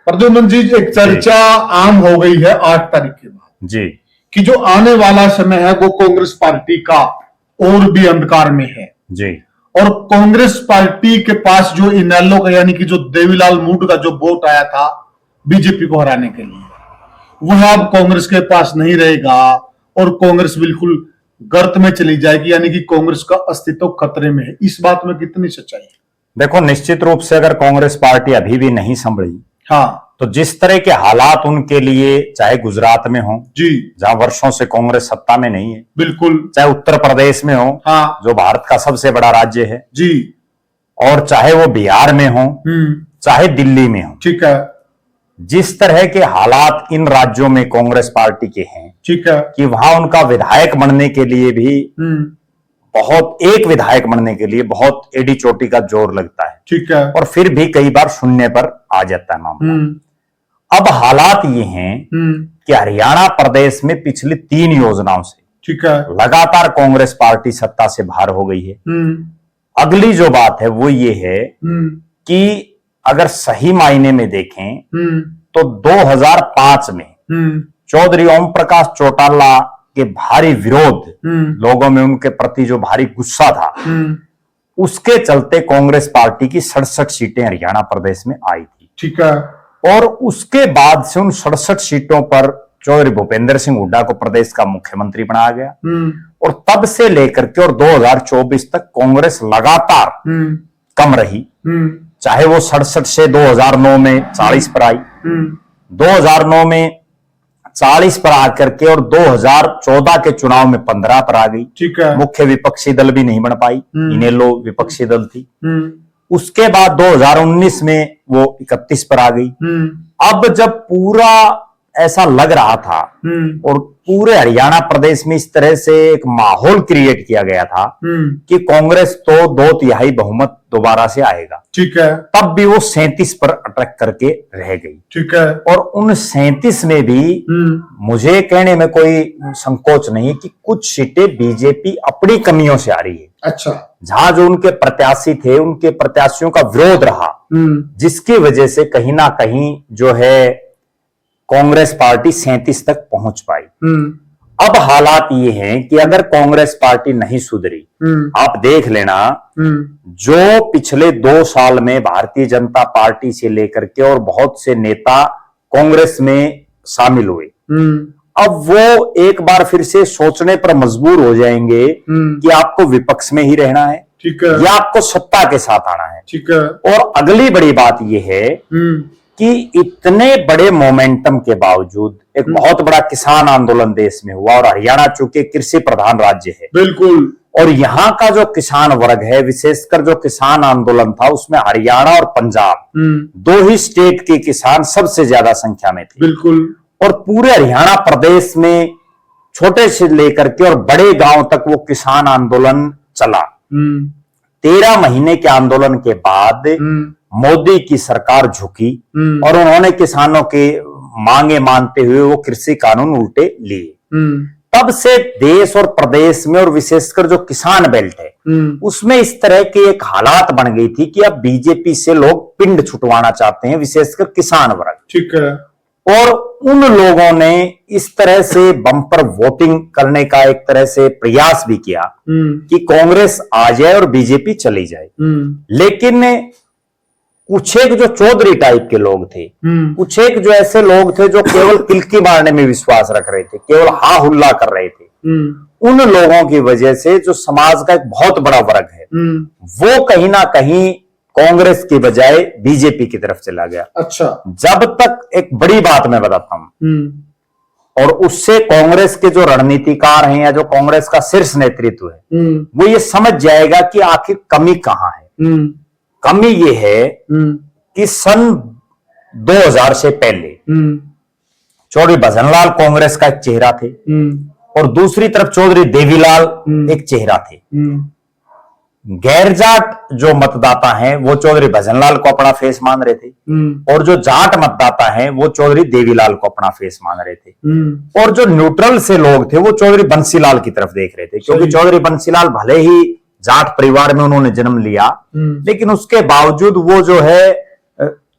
प्रद्युम्न जी, एक चर्चा आम हो गई है 8 तारीख के बाद जी कि जो आने वाला समय है वो कांग्रेस पार्टी का और भी अंधकार में है जी। और कांग्रेस पार्टी के पास जो इनेलो का यानी कि जो देवीलाल मूड का जो वोट आया था बीजेपी को हराने के लिए, वह अब कांग्रेस के पास नहीं रहेगा और कांग्रेस बिल्कुल गर्त में चली जाएगी, यानी कि कांग्रेस का अस्तित्व खतरे में है। इस बात में कितनी सच्चाई है? देखो, निश्चित रूप से अगर कांग्रेस पार्टी अभी भी नहीं संभली, हाँ, तो जिस तरह के हालात उनके लिए, चाहे गुजरात में हो जी, जहां वर्षों से कांग्रेस सत्ता में नहीं है, बिल्कुल, चाहे उत्तर प्रदेश में हो, हाँ, जो भारत का सबसे बड़ा राज्य है, जी, और चाहे वो बिहार में हो, चाहे दिल्ली में हो, ठीक है, जिस तरह के हालात इन राज्यों में कांग्रेस पार्टी के हैं, ठीक है, कि वहां उनका विधायक बनने के लिए भी एक विधायक बनने के लिए बहुत एडी चोटी का जोर लगता है, ठीक है, और फिर भी कई बार शून्य पर आ जाता है मामला। अब हालात ये हैं कि हरियाणा प्रदेश में पिछली 3 योजनाओं से, ठीक है, लगातार कांग्रेस पार्टी सत्ता से बाहर हो गई है। अगली जो बात है वो ये है कि अगर सही मायने में देखें तो 2005 में चौधरी ओम प्रकाश चौटाला के भारी विरोध, लोगों में उनके प्रति जो भारी गुस्सा था, उसके चलते कांग्रेस पार्टी की 67 सीटें हरियाणा प्रदेश में आई थी, ठीक है, और उसके बाद से उन 67 सीटों पर चौधरी भूपेंद्र सिंह हुड्डा को प्रदेश का मुख्यमंत्री बनाया गया, और तब से लेकर के और 2024 तक कांग्रेस लगातार कम रही, चाहे वो 67 से 2009 में 40 पर आई, 2009 में 40 पर आकर के और 2014 के चुनाव में 15 पर आ गई, ठीक है, मुख्य विपक्षी दल भी नहीं बन पाई, इनेलो विपक्षी दल थी। उसके बाद 2019 में वो 31 पर आ गई। अब जब पूरा ऐसा लग रहा था और पूरे हरियाणा प्रदेश में इस तरह से एक माहौल क्रिएट किया गया था कि कांग्रेस तो 2/3 बहुमत दोबारा से आएगा, ठीक है, तब भी वो 37 पर अटक करके रह गई, ठीक है, और उन 37 में भी मुझे कहने में कोई संकोच नहीं कि कुछ सीटें बीजेपी अपनी कमियों से आ रही है। अच्छा, जहां जो उनके प्रत्याशी थे, उनके प्रत्याशियों का विरोध रहा, जिसकी वजह से कहीं ना कहीं जो है कांग्रेस पार्टी 37 तक पहुंच पाई। अब हालात ये हैं कि अगर कांग्रेस पार्टी नहीं सुधरी, आप देख लेना, जो पिछले 2 साल में भारतीय जनता पार्टी से लेकर के और बहुत से नेता कांग्रेस में शामिल हुए, अब वो एक बार फिर से सोचने पर मजबूर हो जाएंगे कि आपको विपक्ष में ही रहना है, ठीक है, या आपको सत्ता के साथ आना है, ठीक है। और अगली बड़ी बात यह है कि इतने बड़े मोमेंटम के बावजूद एक बहुत बड़ा किसान आंदोलन देश में हुआ, और हरियाणा चूंकि कृषि प्रधान राज्य है, बिल्कुल, और यहाँ का जो किसान वर्ग है, विशेषकर जो किसान आंदोलन था, उसमें हरियाणा और पंजाब 2 ही स्टेट के किसान सबसे ज्यादा संख्या में थे, बिल्कुल, और पूरे हरियाणा प्रदेश में छोटे से लेकर के और बड़े गांव तक वो किसान आंदोलन चला। 13 महीने के आंदोलन के बाद मोदी की सरकार झुकी और उन्होंने किसानों के मांगे मानते हुए वो कृषि कानून उल्टे लिए। तब से देश और प्रदेश में और विशेषकर जो किसान बेल्ट है उसमें इस तरह की एक हालात बन गई थी कि अब बीजेपी से लोग पिंड छुटवाना चाहते हैं, विशेषकर किसान वर्ग, ठीक है, और उन लोगों ने इस तरह से बम्पर वोटिंग करने का एक तरह से प्रयास भी किया कि कांग्रेस आ जाए और बीजेपी चली जाए। लेकिन कुछ एक जो चौधरी टाइप के लोग थे, कुछ एक जो ऐसे लोग थे जो केवल तिल्की मारने में विश्वास रख रहे थे, केवल हा हुल्ला कर रहे थे, उन लोगों की वजह से जो समाज का एक बहुत बड़ा वर्ग है वो कहीं ना कहीं कांग्रेस की बजाय बीजेपी की तरफ चला गया। अच्छा, जब तक एक बड़ी बात मैं बताता हूं, और उससे कांग्रेस के जो रणनीतिकार हैं या जो कांग्रेस का शीर्ष नेतृत्व है वो ये समझ जाएगा कि आखिर कमी कहां है। कमी ये है कि सन 2000 से पहले चौधरी भजनलाल कांग्रेस का एक चेहरा थे और दूसरी तरफ चौधरी देवीलाल एक चेहरा थे। गैर जाट जो मतदाता हैं वो चौधरी भजनलाल को अपना फेस मान रहे थे और जो जाट मतदाता हैं वो चौधरी देवीलाल को अपना फेस मान रहे थे, और जो न्यूट्रल से लोग थे वो चौधरी बंसीलाल की तरफ देख रहे थे, क्योंकि चौधरी बंसीलाल भले ही जाट परिवार में उन्होंने जन्म लिया लेकिन उसके बावजूद वो जो है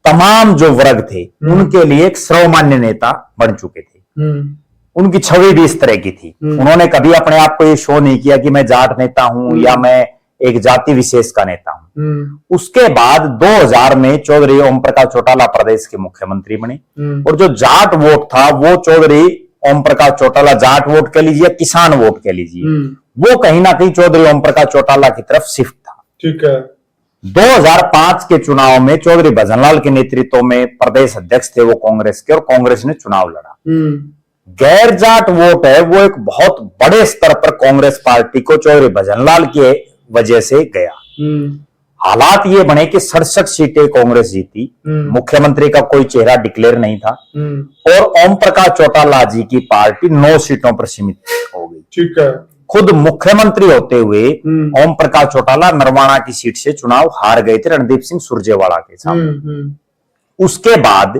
तमाम जो वर्ग थे उनके लिए एक सर्वमान्य नेता बन चुके थे। उनकी छवि भी इस तरह की थी। उन्होंने कभी अपने आप को ये शो नहीं किया कि मैं जाट नेता हूं या मैं एक जाति विशेष का नेता हूं। उसके बाद 2000 में चौधरी ओम प्रकाश चौटाला प्रदेश के मुख्यमंत्री बने और जो जाट वोट था वो चौधरी ओम प्रकाश चौटाला, जाट वोट कह लीजिए, किसान वोट कह लीजिए, वो कहीं ना कहीं चौधरी ओम प्रकाश चौटाला की तरफ शिफ्ट था। ठीक है। 2005 के चुनाव में चौधरी भजनलाल के नेतृत्व में प्रदेश अध्यक्ष थे वो कांग्रेस के, और कांग्रेस ने चुनाव लड़ा। गैर जाट वोट है वो एक बहुत बड़े स्तर पर कांग्रेस पार्टी को चौधरी भजनलाल की वजह से गया। हालात ये बने कि 67 सीटें कांग्रेस जीती, मुख्यमंत्री का कोई चेहरा डिक्लेयर नहीं था, और ओम प्रकाश चौटाला जी की पार्टी 9 सीटों पर सीमित हो गई। ठीक है। खुद मुख्यमंत्री होते हुए ओम प्रकाश चौटाला नरवाना की सीट से चुनाव हार गए थे रणदीप सिंह सुरजेवाला के सामने। उसके बाद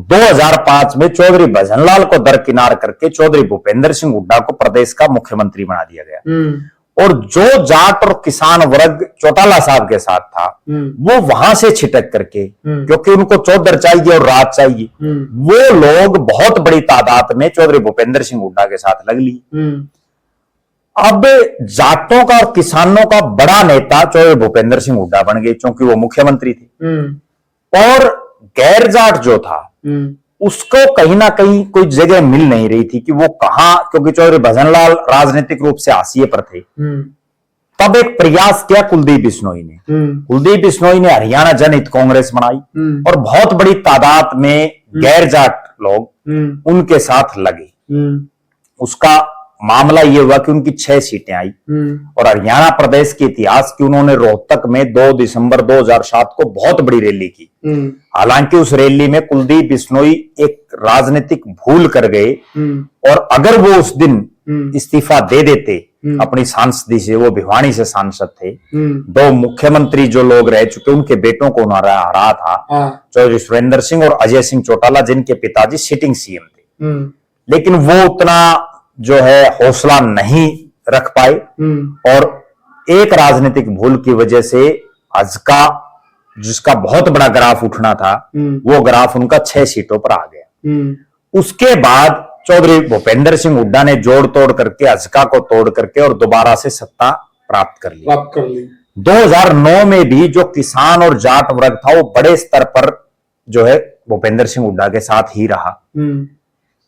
2005 में चौधरी भजनलाल को दरकिनार करके चौधरी भूपेंद्र सिंह हुड्डा को प्रदेश का मुख्यमंत्री बना दिया गया। और जो जाट और किसान वर्ग चौटाला साहब के साथ था वो वहां से छिटक करके, क्योंकि उनको चौधर चाहिए और राज चाहिए, वो लोग बहुत बड़ी तादाद में चौधरी भूपेंद्र सिंह हुड्डा के साथ लग ली। अब जाटों का और किसानों का बड़ा नेता चौधरी भूपेंद्र सिंह हुड्डा बन गए क्योंकि वो मुख्यमंत्री थे। और गैर जाट जो था उसको कहीं ना कहीं कोई जगह मिल नहीं रही थी कि वो कहां, क्योंकि चौधरी भजनलाल राजनीतिक रूप से हाशिए पर थे। तब एक प्रयास किया कुलदीप बिश्नोई ने। कुलदीप बिश्नोई ने हरियाणा जनहित कांग्रेस बनाई और बहुत बड़ी तादाद में गैर जाट लोग उनके साथ लगे। उसका मामला यह हुआ कि उनकी 6 सीटें आई और हरियाणा प्रदेश के इतिहास की उन्होंने रोहतक में 2 दिसंबर 2007 को बहुत बड़ी रैली की। हालांकि उस रैली में कुलदीप बिश्नोई एक राजनीतिक भूल कर गए, और अगर वो उस दिन इस्तीफा दे देते अपनी सांसदी से, वो भिवानी से सांसद थे, 2 मुख्यमंत्री जो लोग रह चुके उनके बेटों को उन्होंने हरा था, चौधरी सुरेंद्र सिंह और अजय सिंह चौटाला, जिनके पिताजी सिटिंग सीएम थे। लेकिन वो उतना जो है हौसला नहीं रख पाए और एक राजनीतिक भूल की वजह से हजका, जिसका बहुत बड़ा ग्राफ उठना था, वो ग्राफ उनका 6 सीटों पर आ गया। उसके बाद चौधरी भूपेंद्र सिंह हुड्डा ने जोड़ तोड़ करके हजका को तोड़ करके और दोबारा से सत्ता प्राप्त कर ली। 2009 में भी जो किसान और जाट वर्ग था वो बड़े स्तर पर जो है भूपेंद्र सिंह हुड्डा के साथ ही रहा।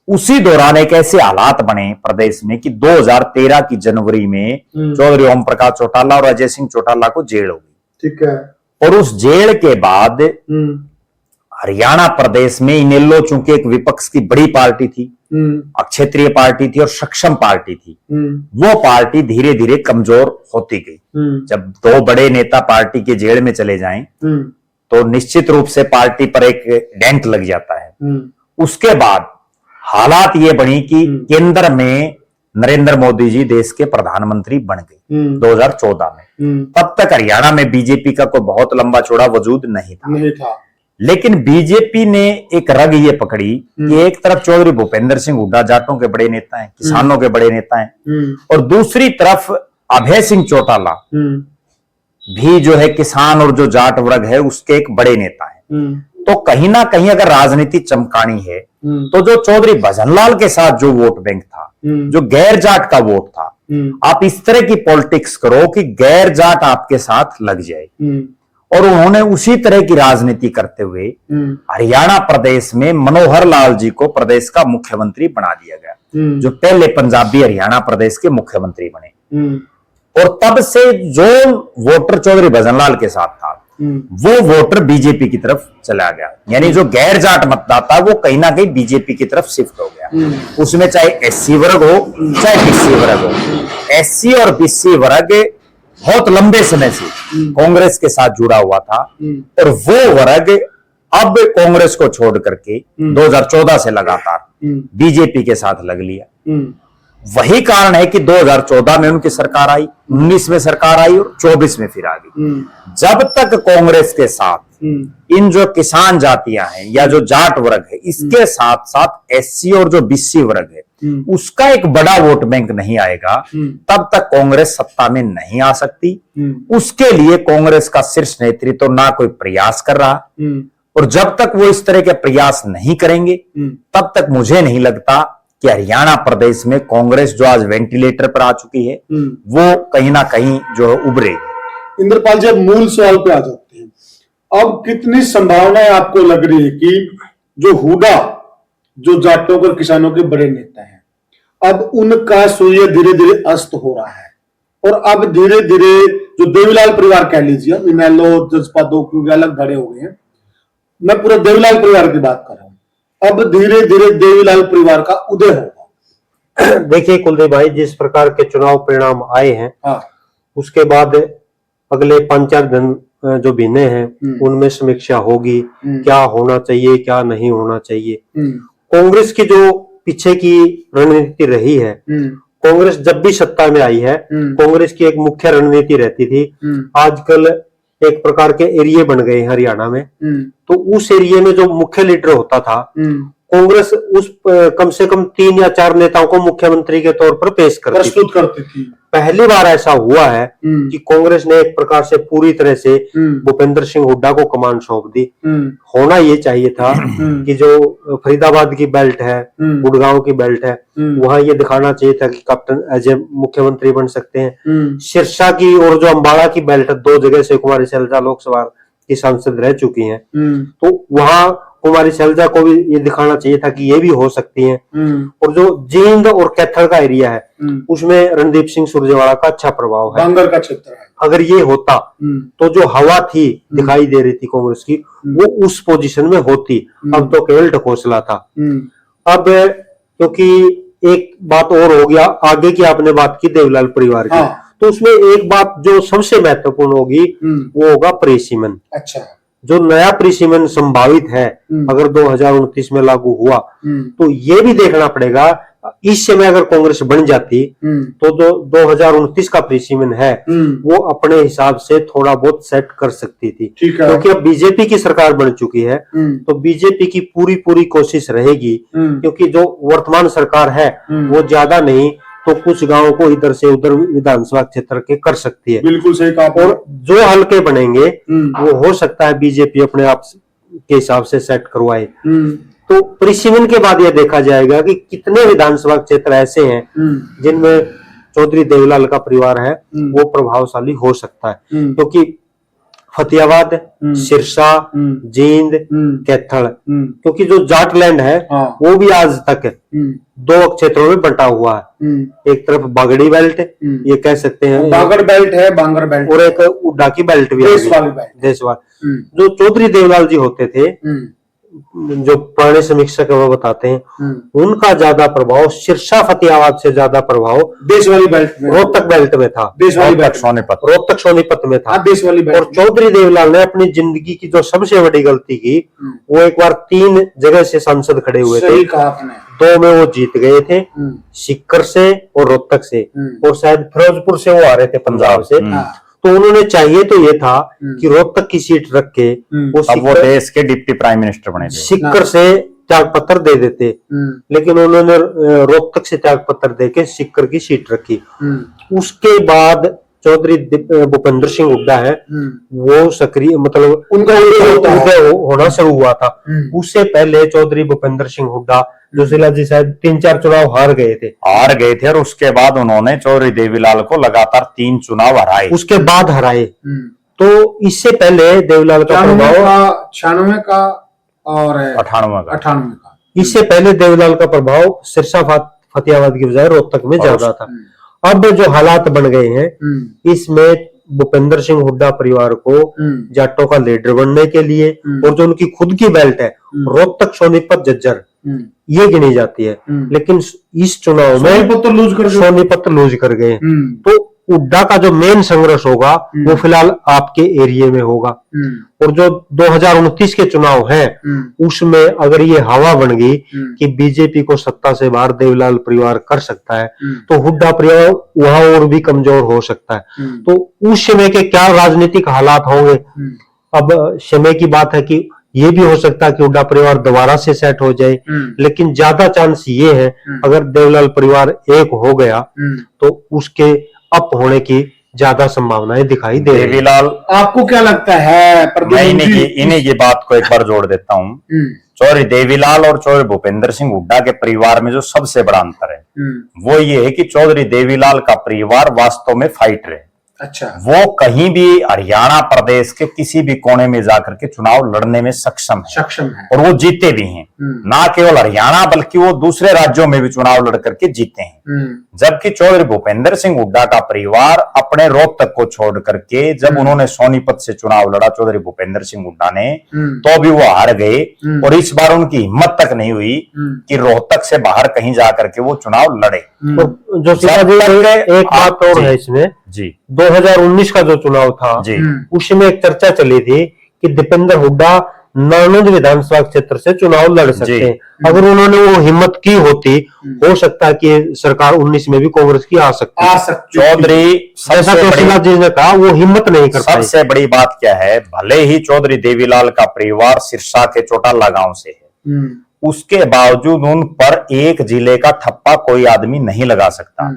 उसी दौरान एक ऐसे हालात बने प्रदेश में कि 2013 की जनवरी में चौधरी ओम प्रकाश चौटाला और अजय सिंह चौटाला को जेल हो गई। ठीक है। और उस जेल के बाद हरियाणा प्रदेश में इनेलो चूंकि एक विपक्ष की बड़ी पार्टी थी, क्षेत्रीय पार्टी थी और सक्षम पार्टी थी, वो पार्टी धीरे धीरे कमजोर होती गई। जब 2 बड़े नेता पार्टी के जेल में चले जाएं तो निश्चित रूप से पार्टी पर एक डेंट लग जाता है। उसके बाद हालात ये बनी कि केंद्र में नरेंद्र मोदी जी देश के प्रधानमंत्री बन गए 2014 में। तब तक हरियाणा में बीजेपी का कोई बहुत लंबा चौड़ा वजूद नहीं था। लेकिन बीजेपी ने एक रग ये पकड़ी कि एक तरफ चौधरी भूपेंद्र सिंह हुड्डा जाटों के बड़े नेता हैं, किसानों के बड़े नेता हैं, और दूसरी तरफ अभय सिंह चौटाला भी जो है किसान और जो जाट वर्ग है उसके एक बड़े नेता है। तो कहीं ना कहीं अगर राजनीति चमकानी है तो जो चौधरी भजनलाल के साथ जो वोट बैंक था, जो गैर जाट का वोट था, आप इस तरह की पॉलिटिक्स करो कि गैर जाट आपके साथ लग जाए। और उन्होंने उसी तरह की राजनीति करते हुए हरियाणा प्रदेश में मनोहर लाल जी को प्रदेश का मुख्यमंत्री बना दिया गया, जो पहले पंजाबी हरियाणा प्रदेश के मुख्यमंत्री बने। और तब से जो वोटर चौधरी भजनलाल के साथ था वो वोटर बीजेपी की तरफ चला गया, यानी जो गैर जाट मतदाता वो कहीं ना कहीं बीजेपी की तरफ शिफ्ट हो गया। उसमें चाहे एससी वर्ग हो चाहे बीसी वर्ग हो। एससी और बीसी वर्ग बहुत लंबे समय से कांग्रेस के साथ जुड़ा हुआ था और वो वर्ग अब कांग्रेस को छोड़ करके 2014 से लगातार बीजेपी के साथ लग लिया। वही कारण है कि 2014 में उनकी सरकार आई, 19 में सरकार आई और 24 में फिर आ गई। जब तक कांग्रेस के साथ इन जो किसान जातियां हैं या जो जाट वर्ग है, इसके साथ साथ एससी और जो बीसी वर्ग है उसका एक बड़ा वोट बैंक नहीं आएगा, तब तक कांग्रेस सत्ता में नहीं आ सकती। उसके लिए कांग्रेस का शीर्ष नेतृत्व ना कोई प्रयास कर रहा और जब तक वो इस तरह के प्रयास नहीं करेंगे तब तक मुझे नहीं लगता कि हरियाणा प्रदेश में कांग्रेस जो आज वेंटिलेटर पर आ चुकी है वो कहीं ना कहीं जो है उभरेगी। इंद्रपाल जी, अब मूल सवाल पे आ जाते हैं। अब कितनी संभावनाएं आपको लग रही है कि जो हुडा, जो जाटों और किसानों के बड़े नेता हैं, अब उनका सूर्य धीरे धीरे अस्त हो रहा है और अब धीरे धीरे जो देवीलाल परिवार कह लीजिए, इनेलो जसपा दो क्योंकि अलग धड़े हो गए हैं, मैं पूरा देवीलाल परिवार की बात कर रहा हूं, अब धीरे धीरे देवीलाल परिवार का उदय होगा। देखिए कुलदीप भाई, जिस प्रकार के चुनाव परिणाम आए हैं, हाँ, उसके बाद अगले 5-4 दिन जो महीने हैं उनमें समीक्षा होगी, क्या होना चाहिए क्या नहीं होना चाहिए। कांग्रेस की जो पीछे की रणनीति रही है, कांग्रेस जब भी सत्ता में आई है कांग्रेस की एक मुख्य रणनीति रहती थी, आजकल एक प्रकार के एरिया बन गए हरियाणा में, तो उस एरिया में जो मुख्य लीडर होता था कांग्रेस उस कम से कम 3 या 4 नेताओं को मुख्यमंत्री के तौर पर पेश करती थी। पहली बार ऐसा हुआ है कि कांग्रेस ने एक प्रकार से पूरी तरह से भूपेंद्र सिंह हुड्डा को कमान सौंप दी। होना ये चाहिए था कि जो फरीदाबाद की बेल्ट है, गुड़गांव की बेल्ट है, वहां ये दिखाना चाहिए था कि कैप्टन एज ए मुख्यमंत्री बन सकते हैं। सिरसा की और जो अम्बाड़ा की बेल्ट है, 2 जगह से कुमारी शैलजा लोकसभा की सांसद रह चुकी हैं, तो वहां कुमारी शैलजा को भी ये दिखाना चाहिए था कि ये भी हो सकती हैं। और जो जींद और कैथल का एरिया है उसमें रणदीप सिंह सुरजेवाला का अच्छा प्रभाव है, बांगर का क्षेत्र है। अगर ये होता तो जो हवा थी दिखाई दे रही थी कांग्रेस की, वो उस पोजीशन में होती। अब तो केवल ढकोसला था। अब क्योंकि एक बात और हो गया, आगे की आपने बात की देवीलाल परिवार की, तो उसमें एक बात जो सबसे महत्वपूर्ण होगी वो होगा परिसीमन। अच्छा, जो नया परिसीमन संभावित है अगर 2029 में लागू हुआ, तो ये भी देखना पड़ेगा इस समय अगर कांग्रेस बन जाती तो 2029 का परिसीमन है वो अपने हिसाब से थोड़ा बहुत सेट कर सकती थी, क्योंकि अब बीजेपी की सरकार बन चुकी है तो बीजेपी की पूरी कोशिश रहेगी, क्योंकि जो वर्तमान सरकार है वो ज्यादा नहीं तो कुछ गांवों को इधर से उधर विधानसभा क्षेत्र के कर सकती है। बिल्कुल सही कहा। और जो हल्के बनेंगे वो हो सकता है बीजेपी अपने आप के हिसाब से सेट करवाए। तो परिसीमन के बाद यह देखा जाएगा कि कितने विधानसभा क्षेत्र ऐसे हैं जिनमें चौधरी देवीलाल का परिवार है वो प्रभावशाली हो सकता है, क्योंकि फतेहाबाद, सिरसा, जींद, कैथल, क्योंकि जो जाटलैंड है वो भी आज तक 2 क्षेत्रों में बंटा हुआ है। एक तरफ बागड़ी बेल्ट, ये कह सकते हैं बागड़ बेल्ट है, बांगर बेल्ट, और एक उड्डा की बेल्ट भी है, देशवाल। जो चौधरी देवीलाल जी होते थे, जो पुराने समीक्षक वो बताते हैं, उनका ज्यादा प्रभाव सिरसा फतेहाबाद से ज्यादा प्रभाव देश वाली बेल्ट में, रोहतक बेल्ट में था, रोहतक सोनीपत में था देश वाली बेल्ट। और चौधरी देवीलाल ने अपनी जिंदगी की जो सबसे बड़ी गलती की, वो एक बार 3 जगह से सांसद खड़े हुए थे, 2 में वो जीत गए थे, सीकर से और रोहतक से, और शायद फिरोजपुर से वो आ रहे थे, पंजाब से। तो उन्होंने चाहिए तो ये था कि रोहतक की सीट रख के वो देश के डिप्टी प्राइम मिनिस्टर बने थे, सीकर से त्याग पत्र दे देते, लेकिन उन्होंने रोहतक से त्याग पत्र देके सीकर की सीट रखी। उसके बाद चौधरी भूपेंद्र सिंह हुड्डा है वो सक्रिय, मतलब उनका होना शुरू हुआ था। उससे पहले चौधरी भूपेंद्र सिंह हुड्डा जो जिला जी शायद 3-4 चुनाव हार गए थे, और उसके बाद उन्होंने चौधरी देवीलाल को लगातार 3 चुनाव हराए, उसके बाद हराए। तो इससे पहले देवीलाल का प्रभाव 96 का और 98 का, इससे पहले देवीलाल का प्रभाव सिरसा फतेहाबाद की बजाय रोहतक में ज्यादा था। अब जो हालात बन गए हैं इसमें भूपेंद्र सिंह हुड्डा परिवार को जाटों का लीडर बनने के लिए, और जो उनकी खुद की बेल्ट है रोहतक, सोनीपत, झज्जर, ये गिनी जाती है, लेकिन इस चुनाव में सोनीपत लूज कर गए। तो हुड्डा का जो मेन संघर्ष होगा वो फिलहाल आपके एरिया में होगा। और जो 2029 के चुनाव हैं उसमें अगर ये हवा बन गई कि बीजेपी को सत्ता से बाहर देवीलाल परिवार कर सकता है, तो हुड्डा परिवार वहां और भी कमजोर हो सकता है। तो उस समय के क्या राजनीतिक हालात होंगे, अब समय की बात है कि ये भी हो सकता है कि हुड्डा परिवार दोबारा से सेट हो जाए, लेकिन ज्यादा चांस ये है अगर देवीलाल परिवार एक हो गया तो उसके अप होने की ज्यादा संभावनाएं दिखाई दे रही है। देवीलाल, आपको क्या लगता है मैं इन्हीं की बात को एक बार जोड़ देता हूँ। चौधरी देवीलाल और चौधरी भूपेंद्र सिंह हुड्डा के परिवार में जो सबसे बड़ा अंतर है वो ये है कि चौधरी देवीलाल का परिवार वास्तव में फाइटर है। अच्छा, वो कहीं भी हरियाणा प्रदेश के किसी भी कोने में जाकर के चुनाव लड़ने में सक्षम है और वो जीते भी हैं। ना केवल हरियाणा बल्कि वो दूसरे राज्यों में भी चुनाव लड़ करके जीते हैं। जबकि चौधरी भूपेंद्र सिंह हुड्डा का परिवार अपने रोहतक को छोड़ करके, जब उन्होंने सोनीपत से चुनाव लड़ा चौधरी भूपेंद्र सिंह हुड्डा ने, तो भी वो हार गए और इस बार उनकी हिम्मत तक नहीं हुई कि रोहतक से बाहर कहीं जाकर के वो चुनाव लड़े। तो जो एक बात और है इसमें जी, 2019 का जो चुनाव था जी, उसमें एक चर्चा चली थी कि दीपेंद्र हुड्डा नारनौंद विधानसभा क्षेत्र से चुनाव लड़ सकते हैं। अगर उन्होंने वो हिम्मत की होती, हो सकता है कि सरकार 19 में भी कांग्रेस की आ सकती। चौधरी जी ने कहा वो हिम्मत नहीं कर पाए। सबसे बड़ी बात क्या है, भले ही चौधरी देवीलाल का परिवार सिरसा के चौटाला गांव से है, उसके बावजूद उन पर एक जिले का ठप्पा कोई आदमी नहीं लगा सकता।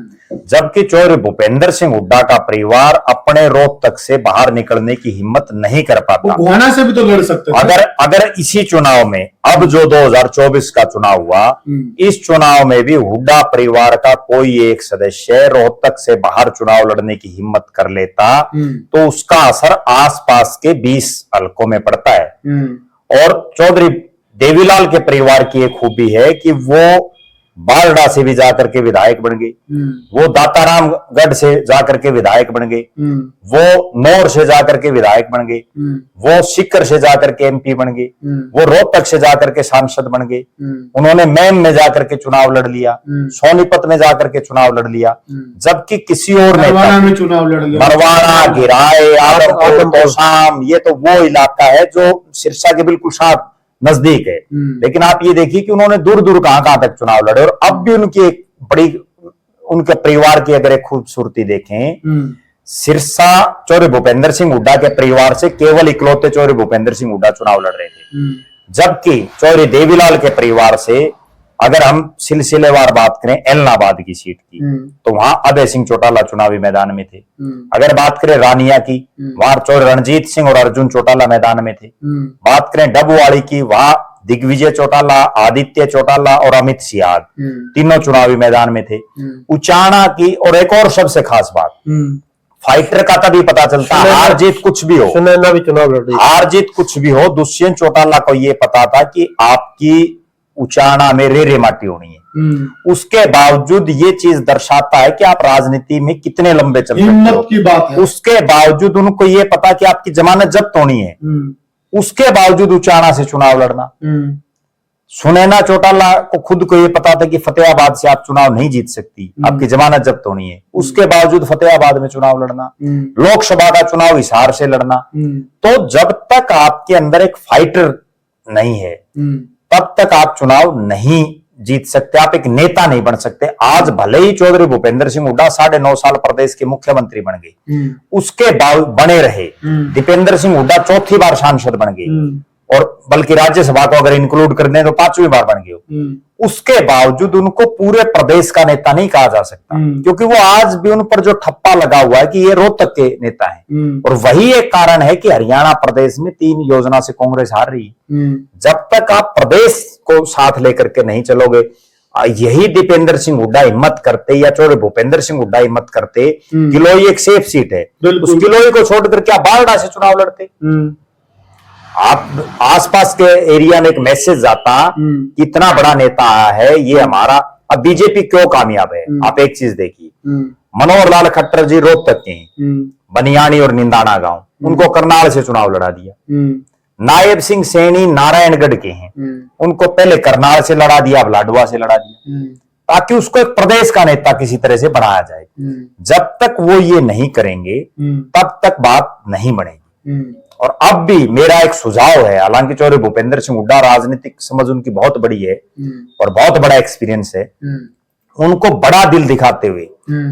जबकि चौधरी भूपेंद्र सिंह हुड्डा का परिवार अपने रोहतक से बाहर निकलने की हिम्मत नहीं कर पाता। गोहाना से भी तो लड़ सकते थे। अगर इसी चुनाव में, अब जो 2024 का चुनाव हुआ, इस चुनाव में भी हुड्डा परिवार का कोई एक सदस्य रोहतक से बाहर चुनाव लड़ने की हिम्मत कर लेता तो उसका असर आसपास के 20 हलकों में पड़ता है। और चौधरी देवीलाल के परिवार की एक खूबी है कि वो बारडा से भी जाकर के विधायक बन गए, वो दातारामगढ़ से जाकर के विधायक बन गए, वो नौर से जाकर के विधायक बन गए, वो सीकर से जाकर के एमपी बन गए, वो रोहतक से जाकर के सांसद बन गए, उन्होंने मैम में जाकर के चुनाव लड़ लिया, सोनीपत में जाकर के चुनाव लड़ लिया। जबकि किसी और ने चुनाव लड़ लिया, मरवाना, गिराए, आदमपुर, तोशाम, ये तो वो इलाका है जो सिरसा के बिल्कुल साथ नजदीक है। लेकिन आप ये देखिए कि उन्होंने दूर दूर कहां तक चुनाव लड़े और अब भी उनकी एक बड़ी, उनके परिवार की अगर एक खूबसूरती देखें, सिरसा चौधरी भूपेंद्र सिंह हुड्डा के परिवार से केवल इकलौते चौधरी भूपेंद्र सिंह हुड्डा चुनाव लड़ रहे थे। जबकि चौधरी देवीलाल के परिवार से अगर हम सिलसिलेवार बात करें एलनाबाद की सीट की, तो वहां अभय सिंह चौटाला चुनावी मैदान में थे। अगर बात करें रानिया की, वहां चौधरी रणजीत सिंह और अर्जुन चौटाला मैदान में थे। बात करें डबवाड़ी की, वहां दिग्विजय चौटाला, आदित्य चौटाला और अमित सियाग तीनों चुनावी मैदान में थे। उचाना की, और एक और सबसे खास बात, फाइटर का तभी पता चलता, हार जीत कुछ भी हो, सुनैना भी चुनाव लड़ रही, हार जीत कुछ भी हो, दुष्यंत चौटाला को ये पता था कि आपकी उचाना में रेरे माटी होनी है। उसके बावजूद ये चीज दर्शाता है कि आप राजनीति में कितने लंबे चल सकते हो। की बात है। उसके बावजूद उनको ये पता कि आपकी जमानत जब्त होनी है, उसके बावजूद उचाना से चुनाव लड़ना। सुनैना चौटाला को खुद को ये पता था कि फतेहाबाद से आप चुनाव नहीं जीत सकती, आपकी जमानत जब्त होनी है, उसके बावजूद फतेहाबाद में चुनाव लड़ना, लोकसभा का चुनाव हिसार से लड़ना। तो जब तक आपके अंदर एक फाइटर नहीं है तब तक आप चुनाव नहीं जीत सकते, आप एक नेता नहीं बन सकते। आज भले ही चौधरी भूपेंद्र सिंह हुड्डा 9.5 साल प्रदेश के मुख्यमंत्री बन गए, उसके बाद बने रहे। दीपेंद्र सिंह हुड्डा 4थी बार सांसद बन गए और बल्कि राज्यसभा को अगर इंक्लूड कर दें तो 5वीं बार बन गए। उसके बावजूद उनको पूरे प्रदेश का नेता नहीं कहा जा सकता, क्योंकि वो आज भी उन पर जो ठप्पा लगा हुआ है कि ये रोहतक के नेता हैं। और वही एक कारण है कि हरियाणा प्रदेश में 3 योजना से कांग्रेस हार रही है। जब तक आप प्रदेश को साथ लेकर के नहीं चलोगे, यही दीपेंद्र सिंह हुड्डा हिम्मत करते या चौधरी भूपेंद्र सिंह हुड्डा हिम्मत करते, किलोई एक सेफ सीट है, उस किलोई को छोड़ करके आप बारडा से चुनाव लड़ते, आप आसपास के एरिया में एक मैसेज आता कि इतना बड़ा नेता आया है, ये हमारा। अब बीजेपी क्यों कामयाब है, आप एक चीज देखिए, मनोहर लाल खट्टर जी रोहतक के हैं, बनियानी और निंदाना गांव, उनको करनाल से चुनाव लड़ा दिया। नायब सिंह सैनी नारायणगढ़ के हैं, उनको पहले करनाल से लड़ा दिया, अब लाडवा से लड़ा दिया, ताकि उसको एक प्रदेश का नेता किसी तरह से बनाया जाए। जब तक वो ये नहीं करेंगे तब तक बात नहीं बनेगी। और अब भी मेरा एक सुझाव है, हालांकि चौधरी भूपेंद्र सिंह हुड्डा राजनीतिक समझ उनकी बहुत बड़ी है और बहुत बड़ा एक्सपीरियंस है, उनको बड़ा दिल दिखाते हुए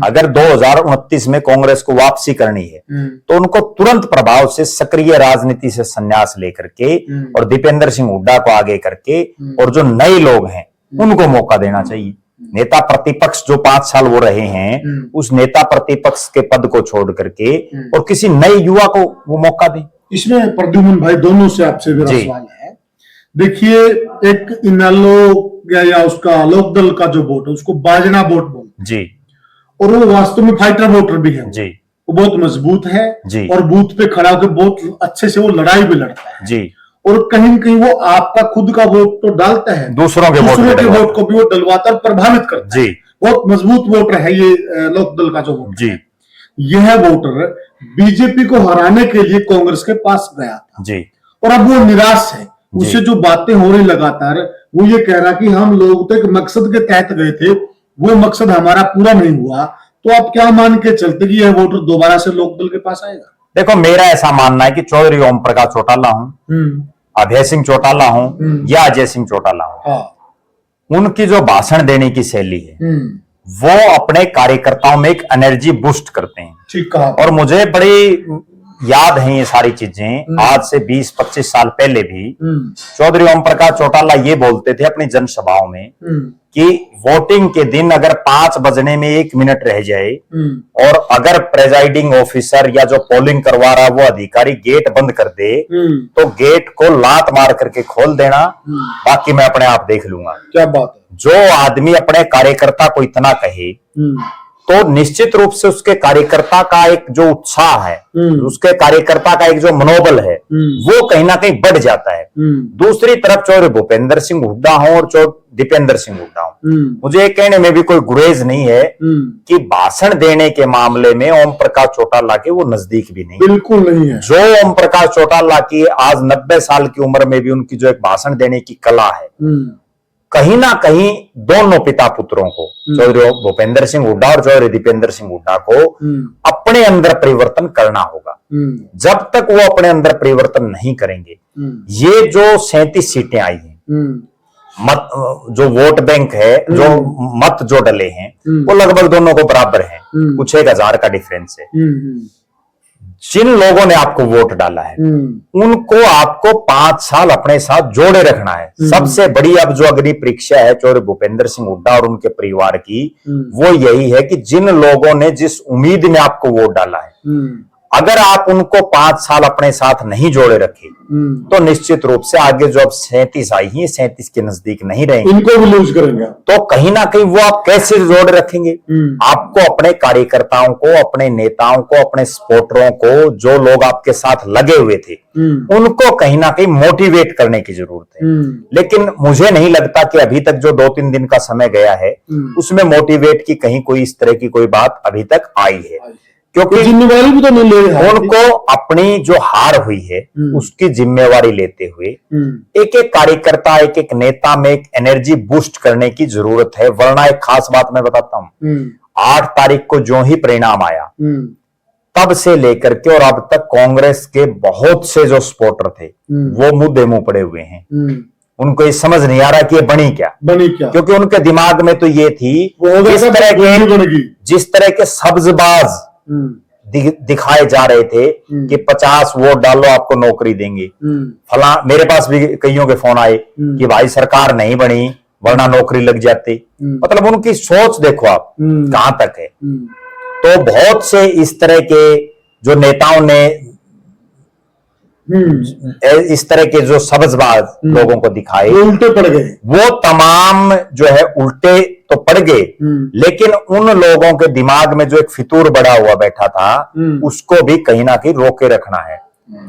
अगर 2029 में कांग्रेस को वापसी करनी है तो उनको तुरंत प्रभाव से सक्रिय राजनीति से संन्यास लेकर के और दीपेंद्र सिंह हुड्डा को आगे करके और जो नए लोग हैं उनको मौका देना चाहिए। नेता प्रतिपक्ष जो 5 साल वो रहे हैं, उस नेता प्रतिपक्ष के पद को छोड़ करके और किसी नए युवा को वो मौका दें। इसमें प्रद्युम्न भाई दोनों से आपसे मेरा सवाल है। देखिए, एक इनेलो या उसका लोकदल का जो वोट है उसको बाजना वोट बोलते जी, और वो वास्तव में फाइटर वोटर भी है जी, वो बहुत मजबूत है जी, और बूथ पे खड़ा होकर बहुत अच्छे से वो लड़ाई भी लड़ता है जी, और कहीं न कहीं वो आपका खुद का वोट तो डालता है, दूसरों के वोट को भी वो डलवाता और प्रभावित करता है। जी, बहुत मजबूत वोटर है ये लोकदल का जो वोट जी, यह वोटर बीजेपी को हराने के लिए कांग्रेस के पास गया था जी, और अब वो निराश है। उससे जो बातें हो रही लगातार, वो ये कह रहा कि हम लोग तो एक मकसद के तहत गए थे, वो मकसद हमारा पूरा नहीं हुआ। तो आप क्या मान के चलते कि यह वोटर दोबारा से लोकदल के पास आएगा? देखो, मेरा ऐसा मानना है कि चौधरी ओम प्रकाश चौटाला हूं, अभय सिंह चौटाला हूं या अजय सिंह चौटाला हूं, हाँ। उनकी जो भाषण देने की शैली है वो अपने कार्यकर्ताओं में एक एनर्जी बूस्ट करते हैं। ठीक कहा। और मुझे बड़ी याद है ये सारी चीजें, आज से 20-25 साल पहले भी चौधरी ओम प्रकाश चौटाला ये बोलते थे अपनी जनसभाओं में कि वोटिंग के दिन अगर 5 बजने में 1 मिनट रह जाए और अगर प्रेजाइडिंग ऑफिसर या जो पोलिंग करवा रहा वो अधिकारी गेट बंद कर दे तो गेट को लात मार करके खोल देना, बाकी मैं अपने आप देख लूंगा। क्या बात है। जो आदमी अपने कार्यकर्ता को इतना कहे तो निश्चित रूप से उसके कार्यकर्ता का एक जो उत्साह है, उसके कार्यकर्ता का एक जो मनोबल है वो कहीं ना कहीं बढ़ जाता है। दूसरी तरफ चौधरी भूपेंद्र सिंह हुड्डा हो और दीपेंद्र सिंह हुड्डा हो, मुझे ये कहने में भी कोई गुरेज नहीं है कि भाषण देने के मामले में ओम प्रकाश चौटाला के वो नजदीक भी नहीं, बिल्कुल नहीं है। जो ओम प्रकाश चौटाला की आज 90 साल की उम्र में भी उनकी जो एक भाषण देने की कला है, कहीं ना कहीं दोनों पिता पुत्रों को, चौधरी भूपेंद्र सिंह हुड्डा और चौधरी दीपेंद्र सिंह हुड्डा को अपने अंदर परिवर्तन करना होगा। जब तक वो अपने अंदर परिवर्तन नहीं करेंगे, ये जो 37 सीटें आई हैं, मत जो वोट बैंक है, जो मत जो डले हैं वो लगभग दोनों को बराबर है, कुछ 1000 का डिफरेंस है। जिन लोगों ने आपको वोट डाला है उनको आपको 5 साल अपने साथ जोड़े रखना है। सबसे बड़ी अब जो अग्नि परीक्षा है चौधरी भूपेंद्र सिंह हुड्डा और उनके परिवार की, वो यही है कि जिन लोगों ने जिस उम्मीद में आपको वोट डाला है, अगर आप उनको 5 साल अपने साथ नहीं जोड़े रखे तो निश्चित रूप से आगे जो अब 37 आई है, 37 के नजदीक नहीं रहेंगे, इनको भी लूज करेंगे। तो कहीं ना कहीं वो आप कैसे जोड़ रखेंगे? आपको अपने कार्यकर्ताओं को, अपने नेताओं को, अपने सपोर्टरों को, जो लोग आपके साथ लगे हुए थे, उनको कहीं ना कहीं मोटिवेट करने की जरूरत है। लेकिन मुझे नहीं लगता कि अभी तक जो 2-3 दिन का समय गया है उसमें मोटिवेट की कहीं कोई इस तरह की कोई बात अभी तक आई है, क्योंकि जिम्मेवारी भी तो नहीं ले रहे। उनको अपनी जो हार हुई है उसकी जिम्मेवारी लेते हुए एक एक कार्यकर्ता, एक एक नेता में एक एनर्जी बूस्ट करने की जरूरत है। वरना एक खास बात मैं बताता हूं, 8 तारीख को जो ही परिणाम आया तब से लेकर के और अब तक कांग्रेस के बहुत से जो सपोर्टर थे वो मुद्दे मुंह पड़े हुए हैं। उनको ये समझ नहीं आ रहा कि ये बनी क्या, क्योंकि उनके दिमाग में तो ये थी जिस तरह के सब्जबाज दिखाए जा रहे थे कि 50 वोट डालो आपको नौकरी देंगे, फला। मेरे पास भी कईयों के फोन आए कि भाई सरकार नहीं बनी वरना नौकरी लग जाती। मतलब उनकी सोच देखो आप कहां तक है। तो बहुत से इस तरह के जो नेताओं ने इस तरह के जो सब्जबाज लोगों को दिखाए, उल्टे पड़ गए, वो तमाम जो है उल्टे तो पड़ गए, लेकिन उन लोगों के दिमाग में जो एक फितूर बड़ा हुआ बैठा था उसको भी कहीं ना कहीं रोके रखना है।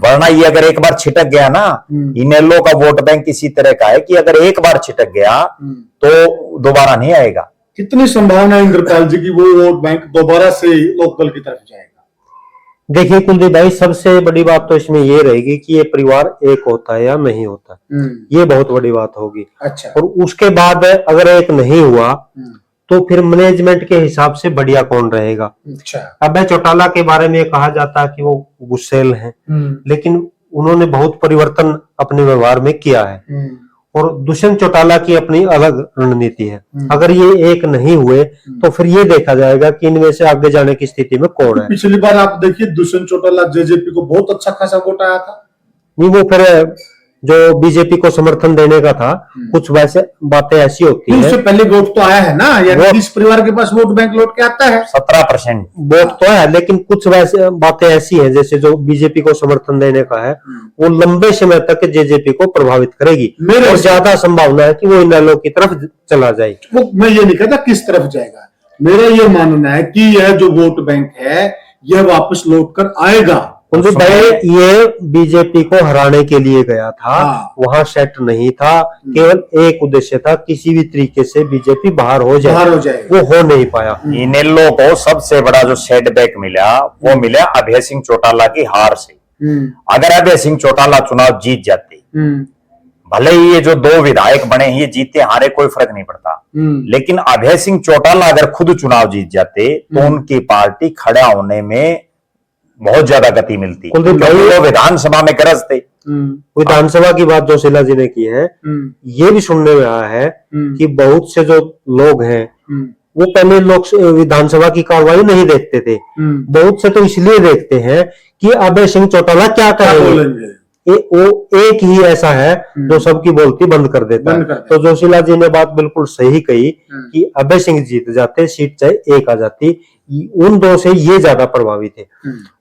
वरना ये अगर एक बार छिटक गया ना, इनेलो का वोट बैंक इसी तरह का है कि अगर एक बार छिटक गया तो दोबारा नहीं आएगा। कितनी संभावना है इंद्रपाल जी की वो वोट बैंक दोबारा से लोकदल की तरफ जाएगा? देखिए कुलदीप भाई, सबसे बड़ी बात तो इसमें ये रहेगी कि ये परिवार एक होता है या नहीं होता, ये बहुत बड़ी बात होगी। अच्छा। और उसके बाद अगर एक नहीं हुआ तो फिर मैनेजमेंट के हिसाब से बढ़िया कौन रहेगा? अच्छा। अभय चौटाला के बारे में कहा जाता है कि वो गुस्सेल हैं, लेकिन उन्होंने बहुत परिवर्तन अपने व्यवहार में किया है। और दुष्यंत चौटाला की अपनी अलग रणनीति है। अगर ये एक नहीं हुए तो फिर ये देखा जाएगा कि इनमें से आगे जाने की स्थिति में कौन है। पिछली बार आप देखिए दुष्यंत चौटाला जेजेपी को बहुत अच्छा खासा वोट आया था। नहीं, वो फिर जो बीजेपी को समर्थन देने का था, कुछ वैसे बातें ऐसी होती है। उससे पहले वोट तो आया है ना, यानी इस परिवार के पास वोट बैंक लौट के आता है, 17% वोट तो है, लेकिन कुछ वैसे बातें ऐसी हैं जैसे जो बीजेपी को समर्थन देने का है वो लंबे समय तक जेजेपी को प्रभावित करेगी और ज्यादा संभावना है कि वो इनेलो की तरफ चला जाए। वो मैं ये नहीं कहता किस तरफ जाएगा, मेरा ये मानना है कि यह जो वोट बैंक है यह वापस लौट कर आएगा। ये बीजेपी को हराने के लिए गया था, वहां सेट नहीं था, केवल एक उद्देश्य था किसी भी तरीके से बीजेपी बाहर हो जाए, वो हो नहीं पाया। इनेलो को सबसे बड़ा जो सेटबैक मिला वो मिला अभय सिंह चौटाला की हार से। अगर अभय सिंह चौटाला चुनाव जीत जाते, भले ही ये जो 2 विधायक बने ये जीते हारे कोई फर्क नहीं पड़ता, लेकिन अभय सिंह चौटाला अगर खुद चुनाव जीत जाते तो उनकी पार्टी खड़ा होने में बहुत ज्यादा गति मिलती, क्योंकि वो विधानसभा में गरज थे। विधानसभा की बात जो शीला जी ने की है, ये भी सुनने में आया है कि बहुत से जो लोग हैं वो पहले लोग विधानसभा की कार्रवाई नहीं देखते थे, बहुत से तो इसलिए देखते हैं कि अभय सिंह चौटाला क्या करेंगे। वो एक ही ऐसा है जो सबकी बोलती बंद कर देता है। तो जोशीला जी ने बात बिल्कुल सही कही कि अभय सिंह जीत जाते, सीट चाहे एक आ जाती, उन दो से ये ज्यादा प्रभावित है।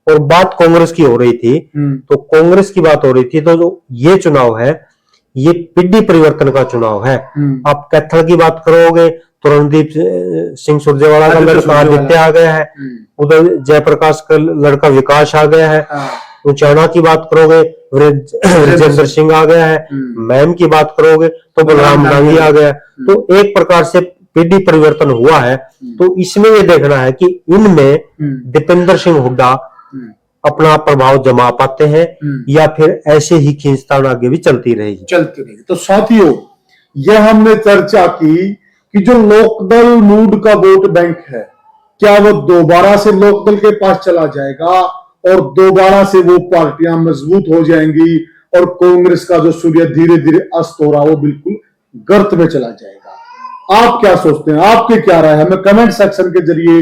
और बात कांग्रेस की हो रही थी, तो कांग्रेस की बात हो रही थी, तो जो ये चुनाव है ये पीढ़ी परिवर्तन का चुनाव है। आप कैथल की बात करोगे तो रणदीप सिंह सुरजेवाला का लड़का आदित्य आ गया है, उधर जयप्रकाश का लड़का विकास आ गया है, उचाना की बात करोगे विजेंद्र सिंह आ गया है, मैम की बात करोगे तो बलराम डांगी आ गया। तो एक प्रकार से पीढ़ी परिवर्तन हुआ है। तो इसमें ये देखना है कि इनमें दीपेंद्र सिंह हुड्डा अपना प्रभाव जमा पाते हैं या फिर ऐसे ही खींचतान आगे भी चलती रहेगी। तो साथियों, यह हमने चर्चा की कि जो लोकदल मूड का वोट बैंक है, क्या वो दोबारा से लोकदल के पास चला जाएगा और दोबारा से वो पार्टियां मजबूत हो जाएंगी और कांग्रेस का जो सूर्य धीरे धीरे अस्त हो रहा वो बिल्कुल गर्त में चला जाएगा। आप क्या सोचते हैं, आपकी क्या राय है, हमें कमेंट सेक्शन के जरिए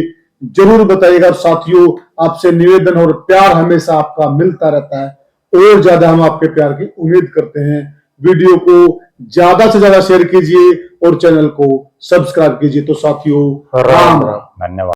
जरूर बताइएगा। और साथियों, आपसे निवेदन और प्यार हमेशा आपका मिलता रहता है, और ज्यादा हम आपके प्यार की उम्मीद करते हैं। वीडियो को ज्यादा से ज्यादा शेयर कीजिए और चैनल को सब्सक्राइब कीजिए। तो साथियों, राम राम, धन्यवाद।